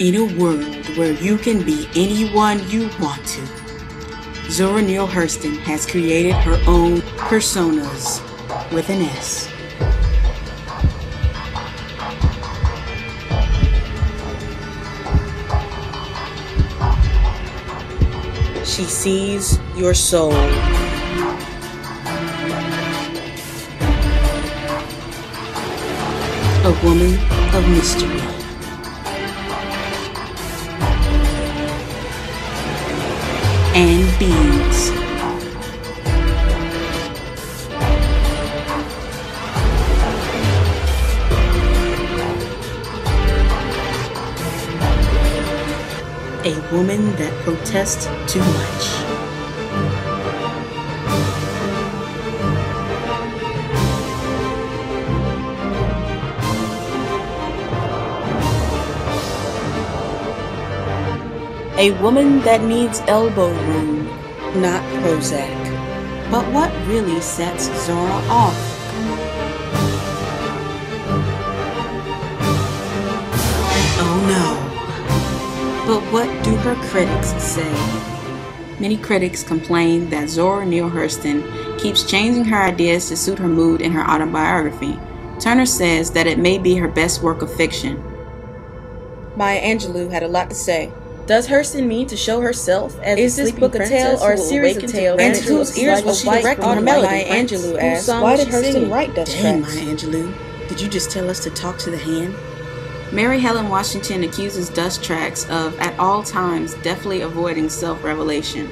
In a world where you can be anyone you want to, Zora Neale Hurston has created her own personas with an S. She sees your soul. A woman of mystery. And beings. A woman that protests too much. A woman that needs elbow room, not Prozac. But what really sets Zora off? Oh no. But what do her critics say? Many critics complain that Zora Neale Hurston keeps changing her ideas to suit her mood in her autobiography. Turner says that it may be her best work of fiction. Maya Angelou had a lot to say. Does Hurston mean to show herself as is this book a tale or a series of tales? And to whose ears was she directing her melody? Maya Angelou asked, why did Hurston write dust tracks? Dang, Maya Angelou, did you just tell us to talk to the hand? Mary Helen Washington accuses Dust Tracks of, at all times, deftly avoiding self-revelation.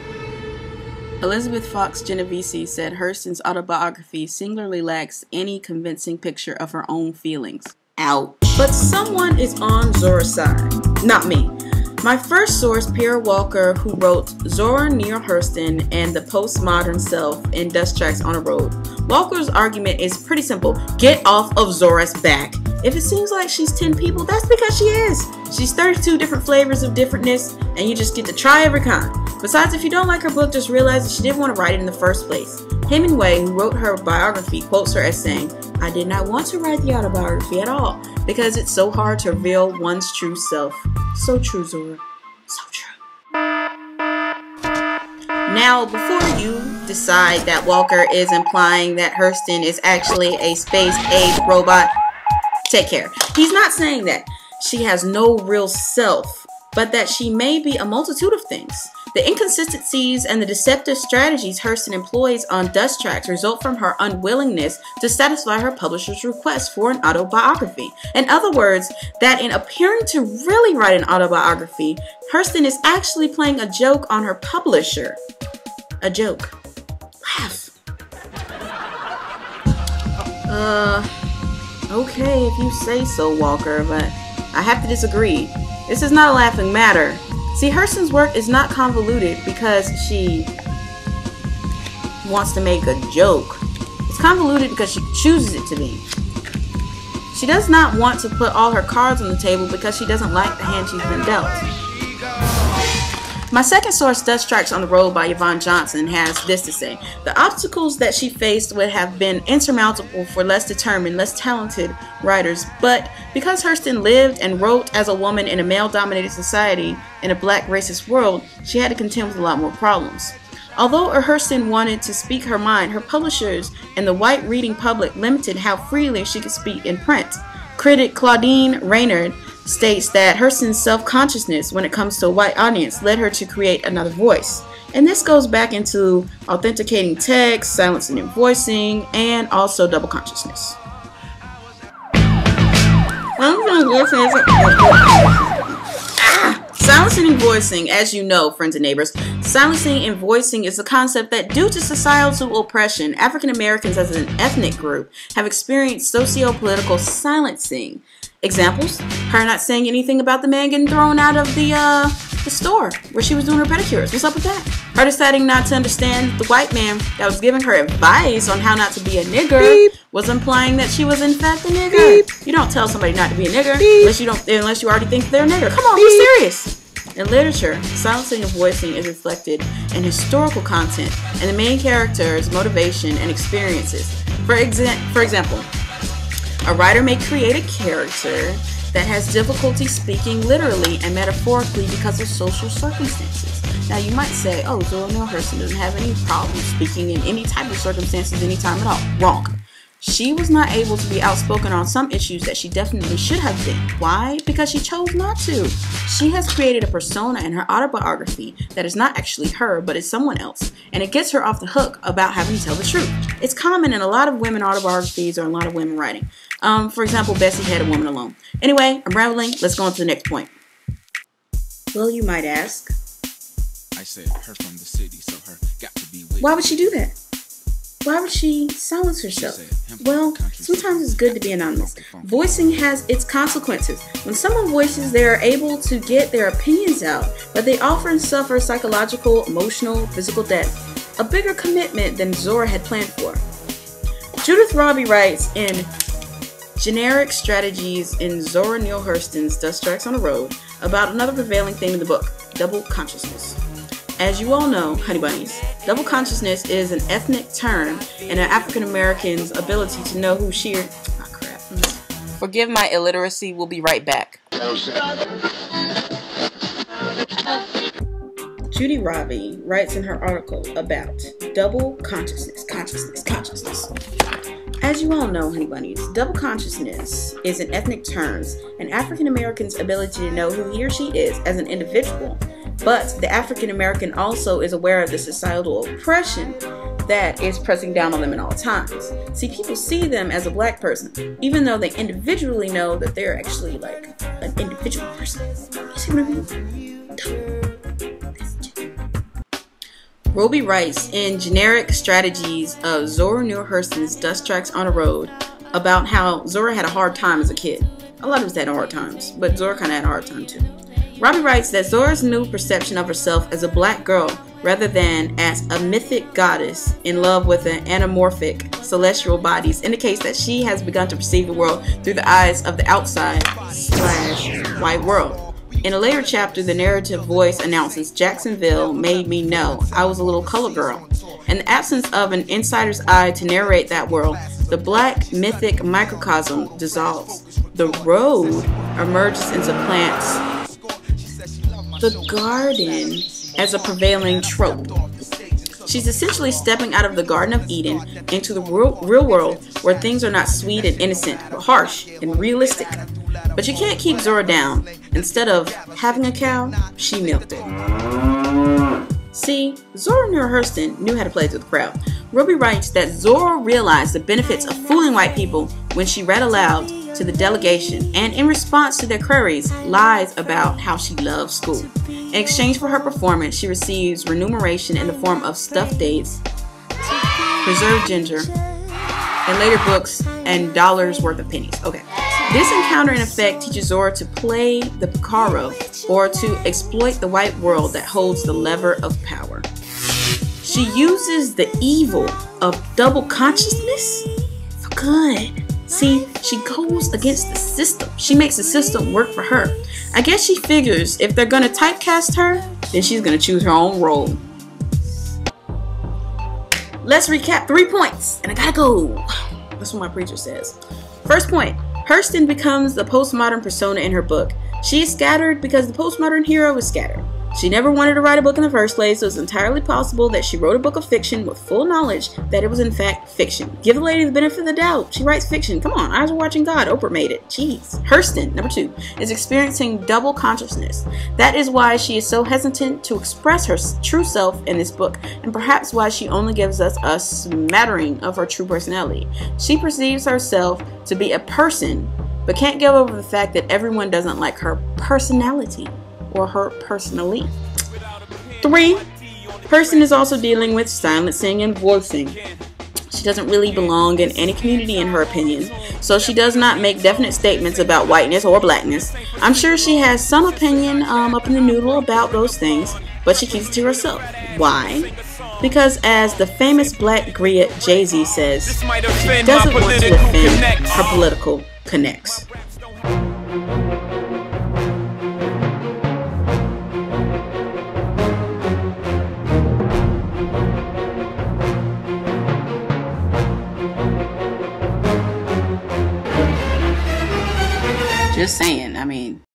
Elizabeth Fox Genovese said Hurston's autobiography singularly lacks any convincing picture of her own feelings. Ouch. But someone is on Zora's side. Not me. My first source, Pierre Walker, who wrote Zora Neale Hurston and the Postmodern Self in Dust Tracks on a Road. Walker's argument is pretty simple. Get off of Zora's back. If it seems like she's 10 people, that's because she is. She's 32 different flavors of differentness, and you just get to try every kind. Besides, if you don't like her book, just realize that she didn't want to write it in the first place. Hemingway, who wrote her biography, quotes her as saying, "I did not want to write the autobiography at all, because it's so hard to reveal one's true self." So true, Zora. So true. Now, before you decide that Walker is implying that Hurston is actually a space-age robot, take care. He's not saying that she has no real self, but that she may be a multitude of things. The inconsistencies and the deceptive strategies Hurston employs on Dust Tracks result from her unwillingness to satisfy her publisher's request for an autobiography. In other words, that in appearing to really write an autobiography, Hurston is actually playing a joke on her publisher. A joke. Laugh. Okay, if you say so, Walker, but I have to disagree. This is not a laughing matter. See, Hurston's work is not convoluted because she wants to make a joke. It's convoluted because she chooses it to be. She does not want to put all her cards on the table because she doesn't like the hand she's been dealt. My second source, Dust Tracks on the Road by Yvonne Johnson, has this to say. The obstacles that she faced would have been insurmountable for less determined, less talented writers, but because Hurston lived and wrote as a woman in a male-dominated society in a black racist world, she had to contend with a lot more problems. Although Hurston wanted to speak her mind, her publishers and the white reading public limited how freely she could speak in print. Critic Claudine Reynard states that Hurston's self-consciousness when it comes to a white audience led her to create another voice. And this goes back into authenticating text, silencing and voicing, and also double consciousness. Silencing and voicing, as you know, friends and neighbors, silencing and voicing is a concept that, due to societal oppression, African Americans as an ethnic group have experienced socio-political silencing. Examples: her not saying anything about the man getting thrown out of the store where she was doing her pedicures. What's up with that? Her deciding not to understand the white man that was giving her advice on how not to be a nigger. Beep. Was implying that she was in fact a nigger. Beep. You don't tell somebody not to be a nigger unless you already think they're a nigger. Come on, Beep. Be serious. In literature, silencing and voicing is reflected in historical content and the main character's motivation and experiences. For example, a writer may create a character that has difficulty speaking literally and metaphorically because of social circumstances. Now you might say, oh, Zora Neale Hurston doesn't have any problem speaking in any type of circumstances anytime at all. Wrong. She was not able to be outspoken on some issues that she definitely should have been. Why? Because she chose not to. She has created a persona in her autobiography that is not actually her, but is someone else, and it gets her off the hook about having to tell the truth. It's common in a lot of women autobiographies or a lot of women writing. For example, Bessie had A Woman Alone. Anyway, I'm rambling. Let's go on to the next point. Well, you might ask, I said her from the city, so her got to be with. Why would she do that? Why would she silence herself? Well, sometimes it's good to be anonymous. Voicing has its consequences. When someone voices, they are able to get their opinions out, but they often suffer psychological, emotional, physical death, a bigger commitment than Zora had planned for. Judith Robbie writes in Generic Strategies in Zora Neale Hurston's Dust Tracks on the Road about another prevailing theme in the book, double consciousness. As you all know, honey bunnies, double consciousness is an ethnic term and an African American's ability to know who she or... Oh, crap. Forgive my illiteracy. We'll be right back. Judy Robbie writes in her article about double consciousness. As you all know, honey bunnies, double consciousness is in ethnic terms an African American's ability to know who he or she is as an individual. But the African American also is aware of the societal oppression that is pressing down on them at all times. See, people see them as a black person, even though they individually know that they're actually like an individual person. You see what I mean? Roby writes in Generic Strategies of Zora Neale Hurston's Dust Tracks on the Road about how Zora had a hard time as a kid. A lot of us had hard times, but Zora kind of had a hard time too. Robbie writes that Zora's new perception of herself as a black girl rather than as a mythic goddess in love with an anamorphic celestial bodies indicates that she has begun to perceive the world through the eyes of the outside/white world. In a later chapter, the narrative voice announces, Jacksonville made me know I was a little color girl. In the absence of an insider's eye to narrate that world, the black mythic microcosm dissolves. The road emerges and supplants the garden as a prevailing trope. She's essentially stepping out of the Garden of Eden into the real world where things are not sweet and innocent, but harsh and realistic. But you can't keep Zora down. Instead of having a cow, she milked it. See, Zora Neale Hurston knew how to play to the crowd. Ruby writes that Zora realized the benefits of fooling white people when she read aloud to the delegation, and in response to their queries, lies about how she loves school. In exchange for her performance, she receives remuneration in the form of stuffed dates, preserved ginger, and later books and dollars worth of pennies. Okay. This encounter in effect teaches Zora to play the picaro, or to exploit the white world that holds the lever of power. She uses the evil of double consciousness for good. See, she goes against the system. She makes the system work for her. I guess she figures if they're gonna typecast her, then she's gonna choose her own role. Let's recap 3 points, and I gotta go. That's what my preacher says. First point, Hurston becomes the postmodern persona in her book. She is scattered because the postmodern hero is scattered. She never wanted to write a book in the first place, so it's entirely possible that she wrote a book of fiction with full knowledge that it was in fact fiction. Give the lady the benefit of the doubt. She writes fiction. Come on, eyes are watching God. Oprah made it. Jeez. Hurston, number 2, is experiencing double consciousness. That is why she is so hesitant to express her true self in this book, and perhaps why she only gives us a smattering of her true personality. She perceives herself to be a person, but can't get over the fact that everyone doesn't like her personality. Or her personally. 3, Hurston is also dealing with silencing and voicing. She doesn't really belong in any community in her opinion, so she does not make definite statements about whiteness or blackness. I'm sure she has some opinion up in the noodle about those things, but she keeps it to herself. Why? Because as the famous black griot Jay-Z says, she doesn't want to offend her political connects. Just saying. I mean,